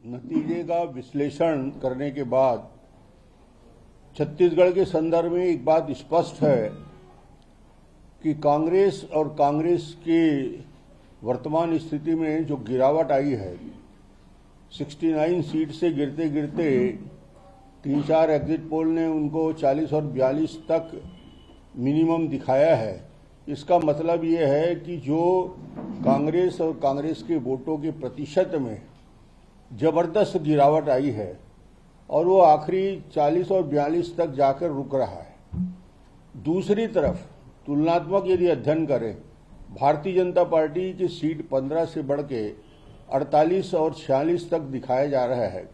नतीजे का विश्लेषण करने के बाद छत्तीसगढ़ के संदर्भ में एक बात स्पष्ट है कि कांग्रेस और कांग्रेस की वर्तमान स्थिति में जो गिरावट आई है, 69 सीट से गिरते गिरते 3-4 एग्जिट पोल ने उनको 40 और 42 तक मिनिमम दिखाया है। इसका मतलब ये है कि जो कांग्रेस और कांग्रेस के वोटों के प्रतिशत में जबरदस्त गिरावट आई है और वो आखिरी 40 और 42 तक जाकर रुक रहा है। दूसरी तरफ तुलनात्मक यदि अध्ययन करें, भारतीय जनता पार्टी की सीट 15 से बढ़ के 48 और 46 तक दिखाया जा रहा है।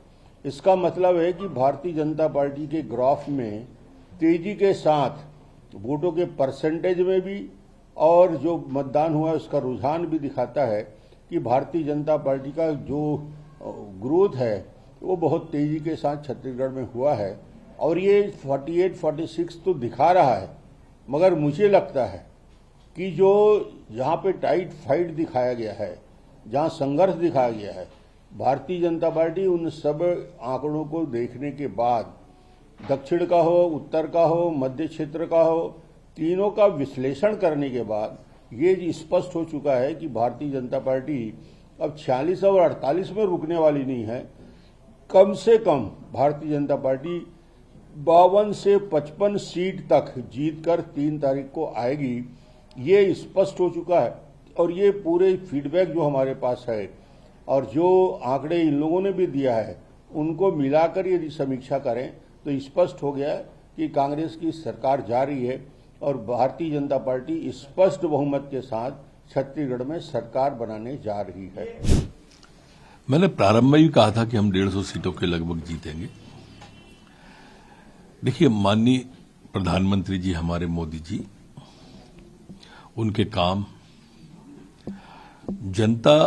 इसका मतलब है कि भारतीय जनता पार्टी के ग्राफ में तेजी के साथ वोटों के परसेंटेज में भी और जो मतदान हुआ उसका रुझान भी दिखाता है कि भारतीय जनता पार्टी का जो ग्रोथ है वो बहुत तेजी के साथ छत्तीसगढ़ में हुआ है और ये 48-46 तो दिखा रहा है। मगर मुझे लगता है कि जो जहाँ पे टाइट फाइट दिखाया गया है, जहाँ संघर्ष दिखाया गया है, भारतीय जनता पार्टी उन सब आंकड़ों को देखने के बाद दक्षिण का हो, उत्तर का हो, मध्य क्षेत्र का हो, तीनों का विश्लेषण करने के बाद ये स्पष्ट हो चुका है कि भारतीय जनता पार्टी अब 46 और 48 में रुकने वाली नहीं है। कम से कम भारतीय जनता पार्टी 52 से 55 सीट तक जीतकर 3 तारीख को आएगी, ये स्पष्ट हो चुका है। और ये पूरे फीडबैक जो हमारे पास है और जो आंकड़े इन लोगों ने भी दिया है उनको मिलाकर यदि समीक्षा करें तो स्पष्ट हो गया कि कांग्रेस की सरकार जा रही है और भारतीय जनता पार्टी स्पष्ट बहुमत के साथ छत्तीसगढ़ में सरकार बनाने जा रही है। मैंने प्रारंभ में ही कहा था कि हम 150 सीटों के लगभग जीतेंगे। देखिए, माननीय प्रधानमंत्री जी हमारे मोदी जी, उनके काम जनता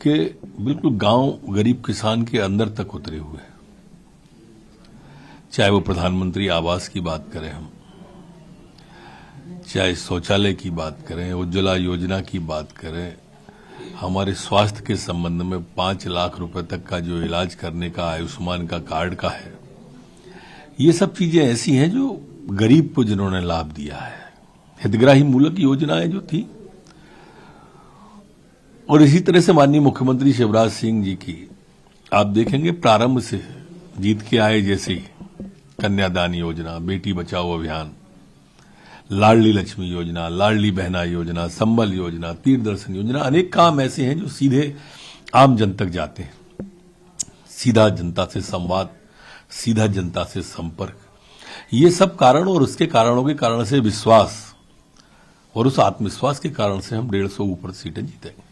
के बिल्कुल गांव गरीब किसान के अंदर तक उतरे हुए हैं। चाहे वो प्रधानमंत्री आवास की बात करें हम, चाहे शौचालय की बात करें, उज्ज्वला योजना की बात करें, हमारे स्वास्थ्य के संबंध में 5 लाख रुपए तक का जो इलाज करने का आयुष्मान का कार्ड का है, ये सब चीजें ऐसी हैं जो गरीब को जिन्होंने लाभ दिया है, हितग्राही मूलक योजनाएं जो थी। और इसी तरह से माननीय मुख्यमंत्री शिवराज सिंह जी की आप देखेंगे प्रारंभ से जीत के आए जैसे कन्यादान योजना, बेटी बचाओ अभियान, लाडली लक्ष्मी योजना, लाडली बहना योजना, संबल योजना, तीर्थ दर्शन योजना, अनेक काम ऐसे हैं जो सीधे आम जन तक जाते हैं। सीधा जनता से संवाद, सीधा जनता से संपर्क, ये सब कारण और उसके कारणों के कारण से विश्वास और उस आत्मविश्वास के कारण से हम 150 ऊपर सीटें जीतेंगे।